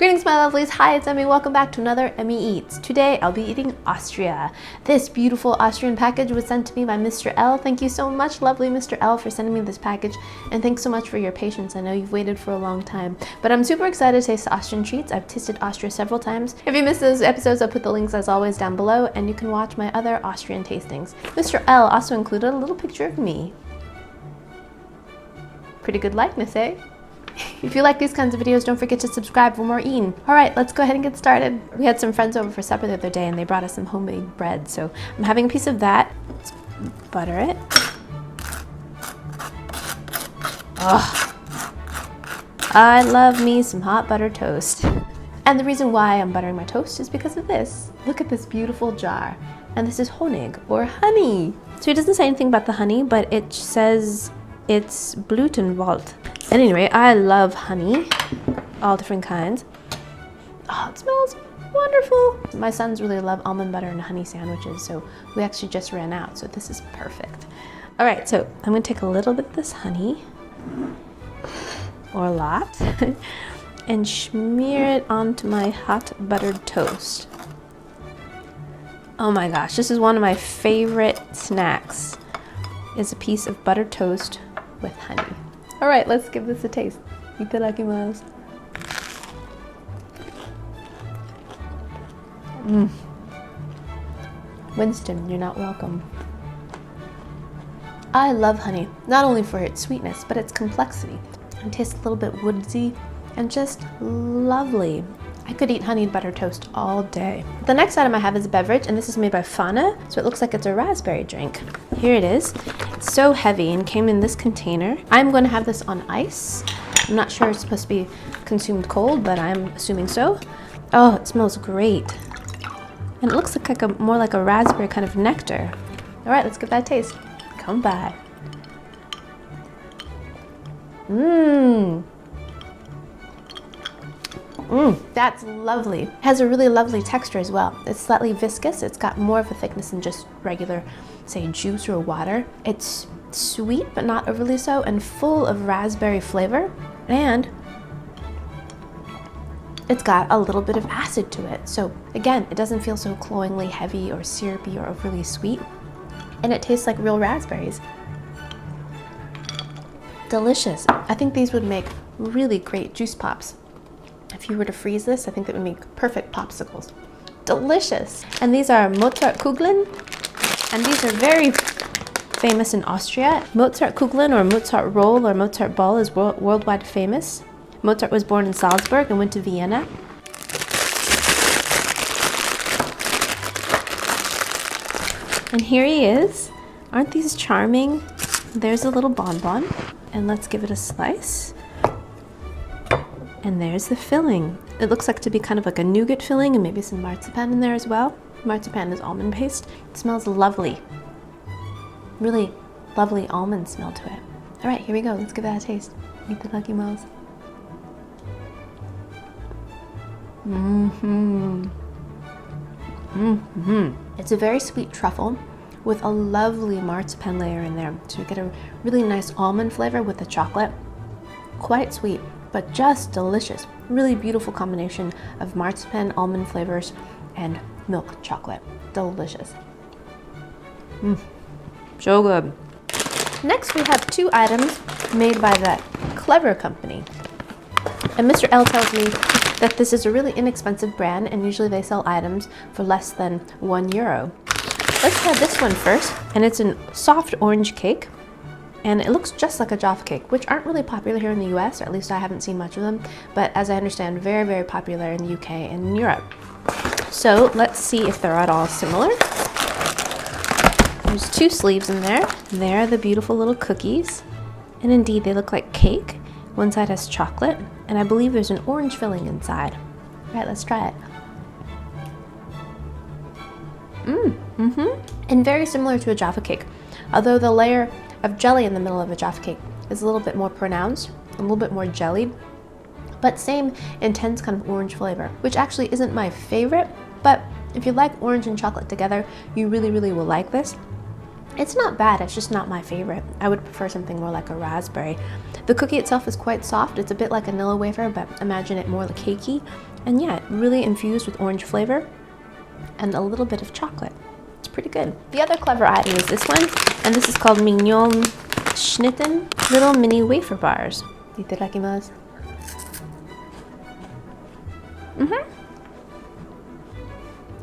Greetings my lovelies, hi it's Emmy, welcome back to another Emmy Eats. Today I'll be eating Austria. This beautiful Austrian package was sent to me by Mr. L. Thank you so much lovely Mr. L for sending me this package, and thanks so much for your patience. I know you've waited for a long time, but I'm super excited to taste Austrian treats. I've tasted Austria several times. If you missed those episodes, I'll put the links as always down below, and you can watch my other Austrian tastings. Mr. L also included a little picture of me. Pretty good likeness, eh? If you like these kinds of videos, don't forget to subscribe for more eating. Alright, let's go ahead and get started. We had some friends over for supper the other day and they brought us some homemade bread. So I'm having a piece of that. Let's butter it. Oh, I love me some hot buttered toast. And the reason why I'm buttering my toast is because of this. Look at this beautiful jar. And this is Honig, or honey. So it doesn't say anything about the honey, but it says it's Blutenwald. At any rate, I love honey, all different kinds. Oh, it smells wonderful. My sons really love almond butter and honey sandwiches, so we actually just ran out, so this is perfect. All right, so I'm gonna take a little bit of this honey, or a lot, and smear it onto my hot buttered toast. Oh my gosh, this is one of my favorite snacks, is a piece of buttered toast with honey. All right, let's give this a taste. Itadakimasu. Winston, you're not welcome. I love honey, not only for its sweetness, but its complexity. It tastes a little bit woodsy and just lovely. I could eat honey butter toast all day. The next item I have is a beverage, and this is made by Fauna, so it looks like it's a raspberry drink. Here it is. It's so heavy and came in this container. I'm going to have this on ice. I'm not sure it's supposed to be consumed cold, but I'm assuming so. Oh, it smells great. And it looks like more like a raspberry kind of nectar. All right, let's give that a taste. Come by. That's lovely. It has a really lovely texture as well. It's slightly viscous. It's got more of a thickness than just regular, say, juice or water. It's sweet, but not overly so, and full of raspberry flavor. And it's got a little bit of acid to it. So again, it doesn't feel so cloyingly heavy or syrupy or overly sweet. And it tastes like real raspberries. Delicious. I think these would make really great juice pops. If you were to freeze this, I think that would make perfect popsicles. Delicious. And these are Mozart Kuglen, and these are very famous in Austria. Mozart Kugeln or Mozart roll or Mozart ball is worldwide famous. Mozart was born in Salzburg and went to Vienna. And here he is. Aren't these charming? There's a little bonbon, and let's give it a slice. And there's the filling. It looks like to be kind of like a nougat filling and maybe some marzipan in there as well. Marzipan is almond paste. It smells lovely. Really lovely almond smell to it. All right, here we go. Let's give that a taste. Itadakimasu. It's a very sweet truffle with a lovely marzipan layer in there. So you get a really nice almond flavor with the chocolate. Quite sweet, but just delicious. Really beautiful combination of marzipan, almond flavors, and milk chocolate. Delicious. So good. Next we have two items made by the Clever Company. And Mr. L tells me that this is a really inexpensive brand, and usually they sell items for less than €1. Let's try this one first, and it's a soft orange cake. And it looks just like a Jaffa cake, which aren't really popular here in the US, or at least I haven't seen much of them, but as I understand, very, very popular in the UK and in Europe. So let's see if they're at all similar. There's two sleeves in there. There are the beautiful little cookies. And indeed, they look like cake. One side has chocolate, and I believe there's an orange filling inside. All right, let's try it. And very similar to a Jaffa cake, although the layer of jelly in the middle of a Jaffa cake is a little bit more pronounced, a little bit more jellied, but same intense kind of orange flavor, which actually isn't my favorite, but if you like orange and chocolate together, you really, really will like this. It's not bad, it's just not my favorite. I would prefer something more like a raspberry. The cookie itself is quite soft. It's a bit like a vanilla wafer, but imagine it more like cakey. And yeah, really infused with orange flavor and a little bit of chocolate. It's pretty good. The other clever item is this one, and this is called Mignon Schnitten, little mini wafer bars. Itadakimasu.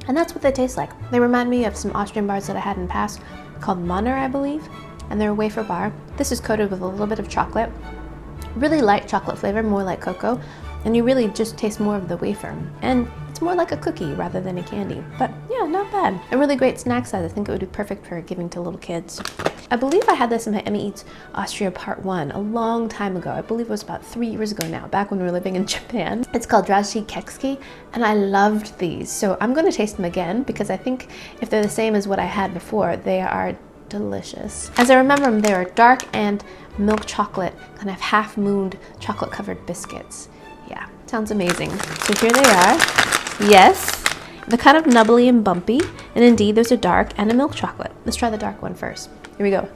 And that's what they taste like. They remind me of some Austrian bars that I had in the past called Pfanner, I believe, and they're a wafer bar. This is coated with a little bit of chocolate, really light chocolate flavor, more like cocoa, and you really just taste more of the wafer. And it's more like a cookie rather than a candy, but yeah, not bad. A really great snack size. I think it would be perfect for giving to little kids. I believe I had this in my Emmy Eats Austria Part 1 a long time ago. I believe it was about 3 years ago now, back when we were living in Japan. It's called Rashi Keksky, and I loved these. So I'm going to taste them again because I think if they're the same as what I had before, they are delicious. As I remember them, they are dark and milk chocolate, kind of half-mooned chocolate-covered biscuits. Yeah, sounds amazing. So here they are. Yes, they're kind of nubbly and bumpy, and indeed there's a dark and a milk chocolate. Let's try the dark one first. Here we go.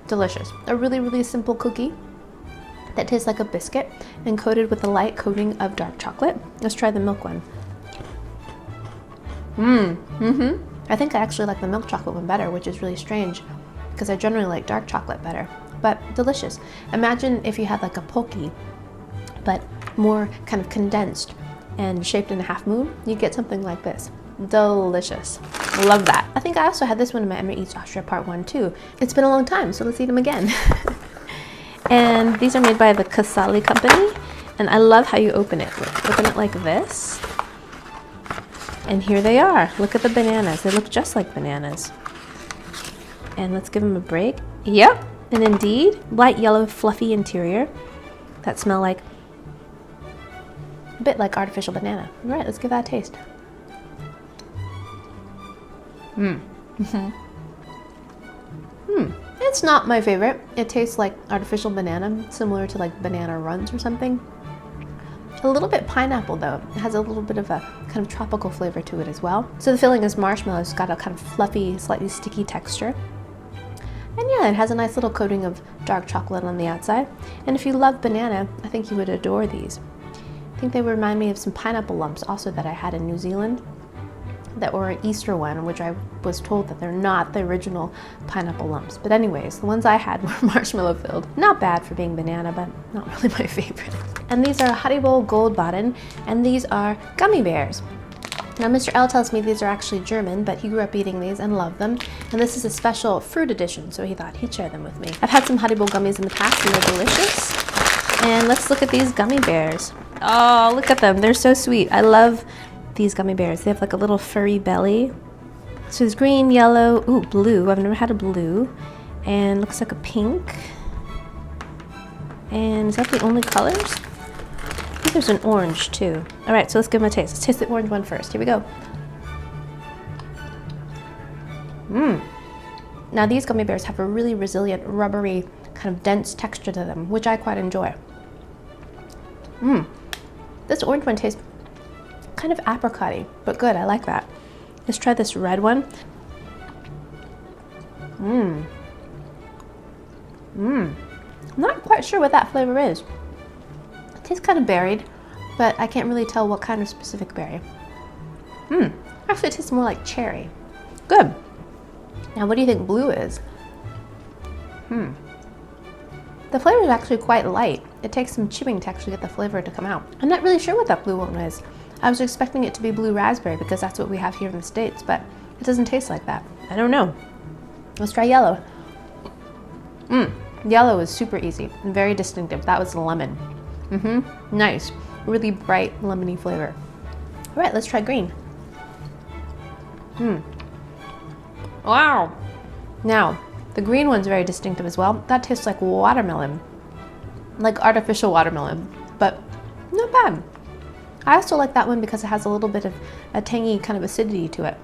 Delicious. A really, really simple cookie that tastes like a biscuit and coated with a light coating of dark chocolate. Let's try the milk one. I think I actually like the milk chocolate one better, which is really strange because I generally like dark chocolate better, but delicious. Imagine if you had like a Pocky, but more kind of condensed and shaped in a half moon, you get something like this. Delicious. Love that. I think I also had this one in my Emmy Eats Austria Part 1 too. It's been a long time, so let's eat them again. And these are made by the Casali company, and I love how you open it. Open it like this. And here they are. Look at the bananas. They look just like bananas. And let's give them a break. Yep, and indeed, light yellow fluffy interior that smell like a bit like artificial banana. All right, let's give that a taste. It's not my favorite. It tastes like artificial banana, similar to like banana runs or something. A little bit pineapple though. It has a little bit of a kind of tropical flavor to it as well. So the filling is marshmallow. It's got a kind of fluffy, slightly sticky texture. And yeah, it has a nice little coating of dark chocolate on the outside. And if you love banana, I think you would adore these. I think they remind me of some pineapple lumps also that I had in New Zealand that were an Easter one, which I was told that they're not the original pineapple lumps. But anyways, the ones I had were marshmallow filled. Not bad for being banana, but not really my favorite. And these are Haribo Goldbären, and these are gummy bears. Now Mr. L tells me these are actually German, but he grew up eating these and loved them. And this is a special fruit edition, so he thought he'd share them with me. I've had some Haribo gummies in the past and they're delicious. And let's look at these gummy bears. Oh, look at them, they're so sweet. I love these gummy bears. They have like a little furry belly. So there's green, yellow, ooh, blue. I've never had a blue. And looks like a pink. And is that the only colors? I think there's an orange too. All right, so let's give them a taste. Let's taste the orange one first. Here we go. Now these gummy bears have a really resilient, rubbery, kind of dense texture to them, which I quite enjoy. This orange one tastes kind of apricot-y, but good, I like that. Let's try this red one. I'm not quite sure what that flavor is. It tastes kind of berried, but I can't really tell what kind of specific berry. Actually it tastes more like cherry. Good. Now what do you think blue is? The flavor is actually quite light. It takes some chewing to actually get the flavor to come out. I'm not really sure what that blue one is. I was expecting it to be blue raspberry because that's what we have here in the States, but it doesn't taste like that. I don't know. Let's try yellow. Yellow is super easy and very distinctive. That was the lemon. Nice. Really bright lemony flavor. All right, let's try green. Wow. Now, the green one's very distinctive as well. That tastes like watermelon, like artificial watermelon, but not bad. I also like that one because it has a little bit of a tangy kind of acidity to it.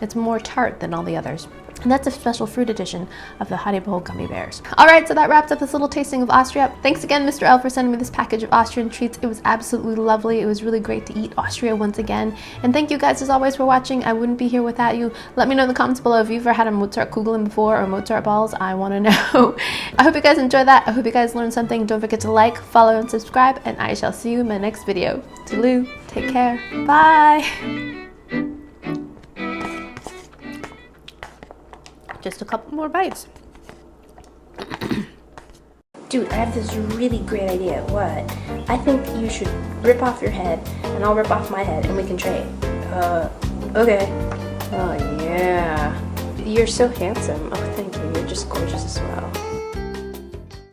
It's more tart than all the others. And that's a special fruit edition of the Haribo gummy bears. All right, so that wraps up this little tasting of Austria. Thanks again, Mr. L, for sending me this package of Austrian treats. It was absolutely lovely. It was really great to eat Austria once again. And thank you guys as always for watching. I wouldn't be here without you. Let me know in the comments below if you've ever had a Mozart Kugeln before or Mozart balls. I want to know. I hope you guys enjoyed that. I hope you guys learned something. Don't forget to like, follow, and subscribe. And I shall see you in my next video. Toodaloo. Take care. Bye. Just a couple more bites. Dude, I have this really great idea. What? I think you should rip off your head, and I'll rip off my head, and we can trade. Okay. Oh, yeah. You're so handsome. Oh, thank you. You're just gorgeous as well.